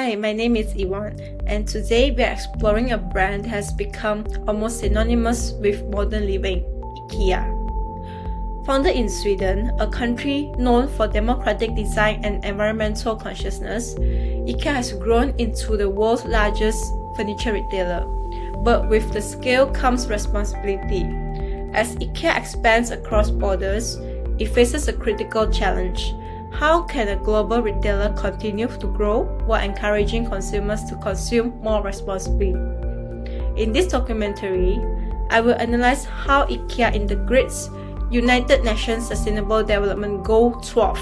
Hi, my name is Iwan, and today we are exploring a brand that has become almost synonymous with modern living, IKEA. Founded in Sweden, a country known for democratic design and environmental consciousness, IKEA has grown into the world's largest furniture retailer. But with the scale comes responsibility. As IKEA expands across borders, it faces a critical challenge. How can a global retailer continue to grow while encouraging consumers to consume more responsibly? In this documentary, I will analyze how IKEA integrates United Nations Sustainable Development Goal 12,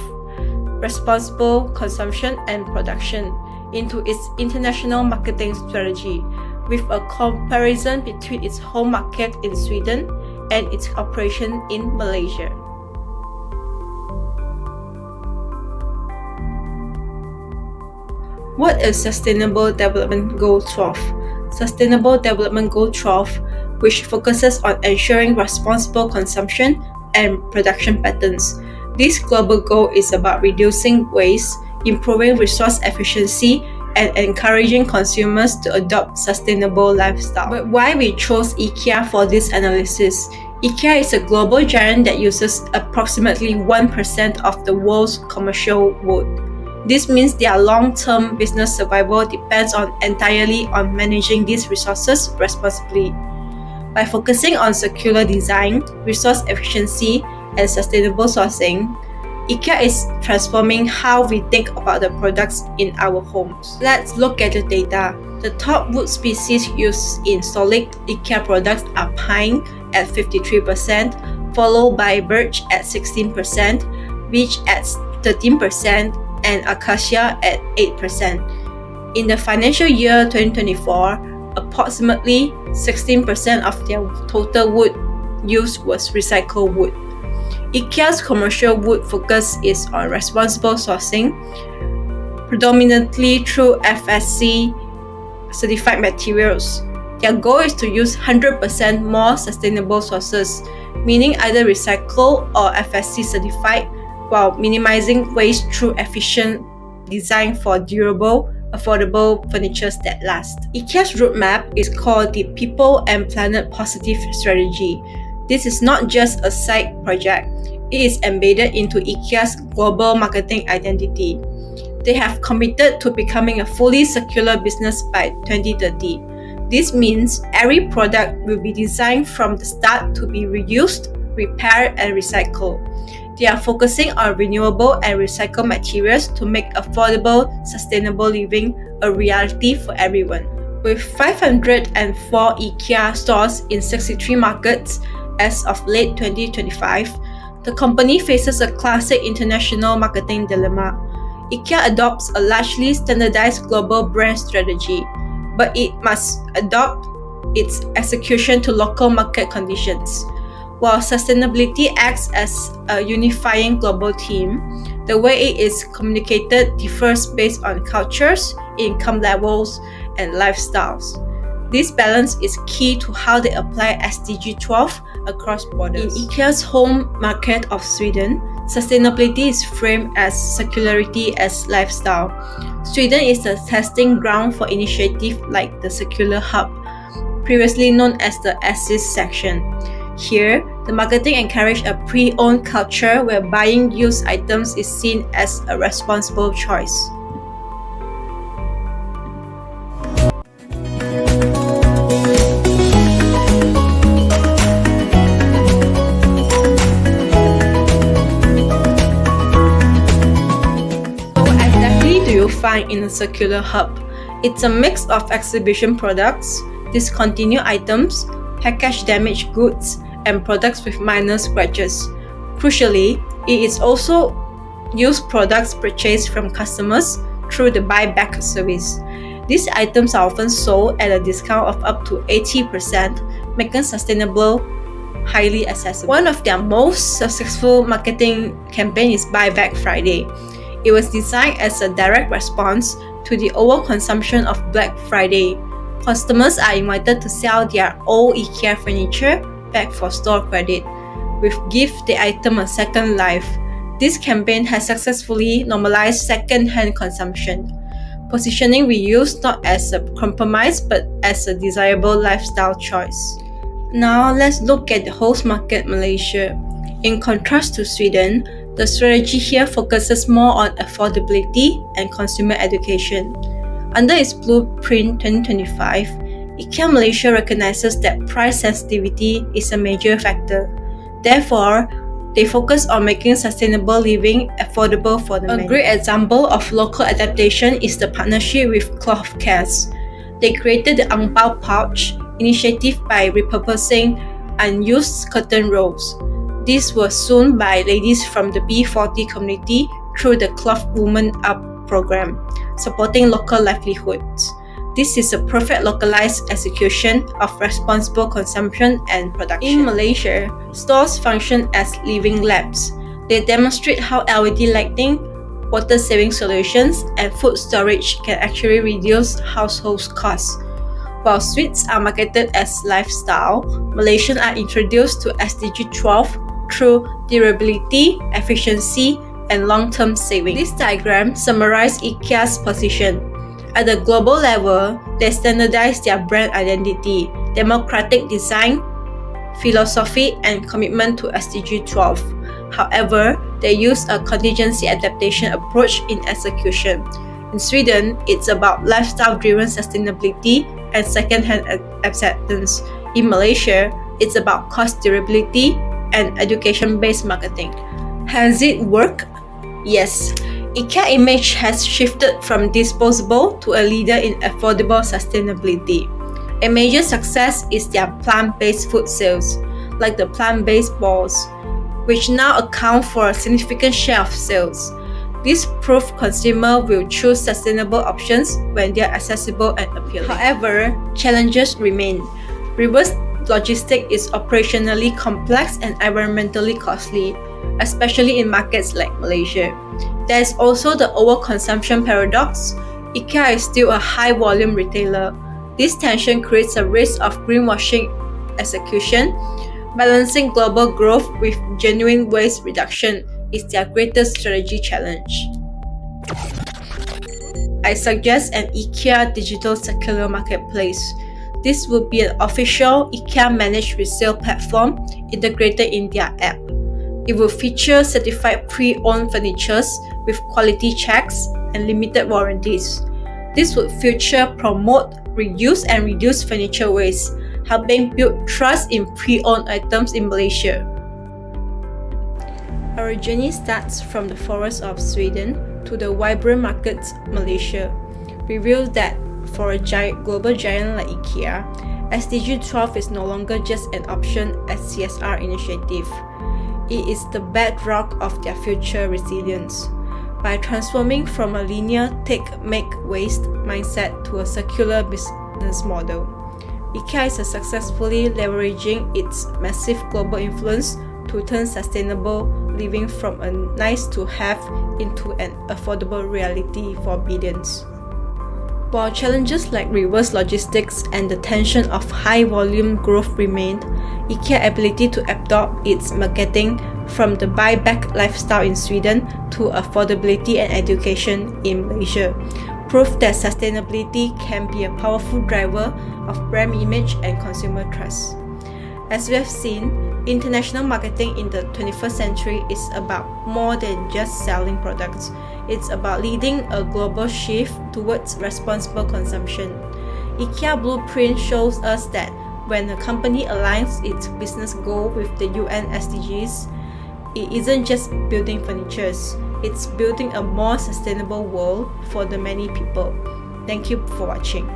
responsible consumption and production, into its international marketing strategy, with a comparison between its home market in Sweden and its operation in Malaysia. What is Sustainable Development Goal 12? Sustainable Development Goal 12, which focuses on ensuring responsible consumption and production patterns. This global goal is about reducing waste, improving resource efficiency, and encouraging consumers to adopt sustainable lifestyle. But why we chose IKEA for this analysis? IKEA is a global giant that uses approximately 1% of the world's commercial wood. This means their long-term business survival depends entirely on managing these resources responsibly. By focusing on circular design, resource efficiency, and sustainable sourcing, IKEA is transforming how we think about the products in our homes. Let's look at the data. The top wood species used in solid IKEA products are pine at 53%, followed by birch at 16%, beech at 13%, and acacia at 8%. In the financial year 2024, approximately 16% of their total wood used was recycled wood. IKEA's commercial wood focus is on responsible sourcing, predominantly through FSC certified materials. Their goal is to use 100% more sustainable sources, meaning either recycled or FSC certified, while minimizing waste through efficient design for durable, affordable furniture that last. IKEA's roadmap is called the People and Planet Positive Strategy. This is not just a side project, it is embedded into IKEA's global marketing identity. They have committed to becoming a fully circular business by 2030. This means every product will be designed from the start to be reused, repaired, and recycled. They are focusing on renewable and recycled materials to make affordable, sustainable living a reality for everyone. With 504 IKEA stores in 63 markets as of late 2025, the company faces a classic international marketing dilemma. IKEA adopts a largely standardized global brand strategy, but it must adapt its execution to local market conditions. While sustainability acts as a unifying global theme, the way it is communicated differs based on cultures, income levels, and lifestyles. This balance is key to how they apply SDG 12 across borders. In IKEA's home market of Sweden, sustainability is framed as circularity as lifestyle. Sweden is the testing ground for initiatives like the Circular Hub, previously known as the Assist section. Here, the marketing encourages a pre-owned culture where buying used items is seen as a responsible choice. So exactly do you find in a Circular Hub? It's a mix of exhibition products, discontinued items, package damaged goods, and products with minor scratches. Crucially, it is also used products purchased from customers through the buyback service. These items are often sold at a discount of up to 80%, making sustainable highly accessible. One of their most successful marketing campaigns is Buyback Friday. It was designed as a direct response to the overconsumption of Black Friday. Customers are invited to sell their old IKEA furniture back for store credit, with give the item a second life. This campaign has successfully normalized second-hand consumption. positioning reuse not as a compromise but as a desirable lifestyle choice. Now let's look at the host market, Malaysia. In contrast to Sweden, the strategy here focuses more on affordability and consumer education. Under its Blueprint 2025, IKEA Malaysia recognizes that price sensitivity is a major factor. Therefore, they focus on making sustainable living affordable for the many. A great example of local adaptation is the partnership with Cloth Cares. They created the Ang Pao Pouch initiative by repurposing unused curtain rolls. These were sewn by ladies from the B40 community through the Cloth Woman Up program, supporting local livelihoods. This is a perfect localized execution of responsible consumption and production. In Malaysia, stores function as living labs. They demonstrate how LED lighting, water-saving solutions, and food storage can actually reduce household costs. While sweets are marketed as lifestyle, Malaysians are introduced to SDG 12 through durability, efficiency, and long-term saving. This diagram summarizes IKEA's position. At the global level, they standardize their brand identity, democratic design, philosophy, and commitment to SDG 12. However, they use a contingency adaptation approach in execution. In Sweden, it's about lifestyle-driven sustainability and second-hand acceptance. In Malaysia, it's about cost durability and education-based marketing. Has it worked? Yes. IKEA image has shifted from disposable to a leader in affordable sustainability. A major success is their plant-based food sales, like the plant-based balls, which now account for a significant share of sales. This proves consumers will choose sustainable options when they are accessible and appealing. However, challenges remain. Reverse logistics is operationally complex and environmentally costly, especially in markets like Malaysia. There is also the overconsumption paradox. IKEA is still a high-volume retailer. This tension creates a risk of greenwashing execution. Balancing global growth with genuine waste reduction is their greatest strategy challenge. I suggest an IKEA digital circular marketplace. This will be an official IKEA-managed resale platform integrated in their app. It will feature certified pre-owned furniture with quality checks and limited warranties. This would promote reuse and reduce furniture waste, helping build trust in pre-owned items in Malaysia. Our journey starts from the forests of Sweden to the vibrant markets Malaysia. Reveals that for a global giant like IKEA, SDG 12 is no longer just an option as CSR initiative. It is the bedrock of their future resilience. By transforming from a linear take-make-waste mindset to a circular business model, IKEA is successfully leveraging its massive global influence to turn sustainable living from a nice-to-have into an affordable reality for billions. While challenges like reverse logistics and the tension of high-volume growth remained, IKEA's ability to adopt its marketing from the buyback lifestyle in Sweden to affordability and education in Malaysia proved that sustainability can be a powerful driver of brand image and consumer trust. As we have seen, international marketing in the 21st century is about more than just selling products. It's about leading a global shift towards responsible consumption. IKEA Blueprint shows us that when a company aligns its business goal with the UN SDGs, it isn't just building furniture, it's building a more sustainable world for the many people. Thank you for watching.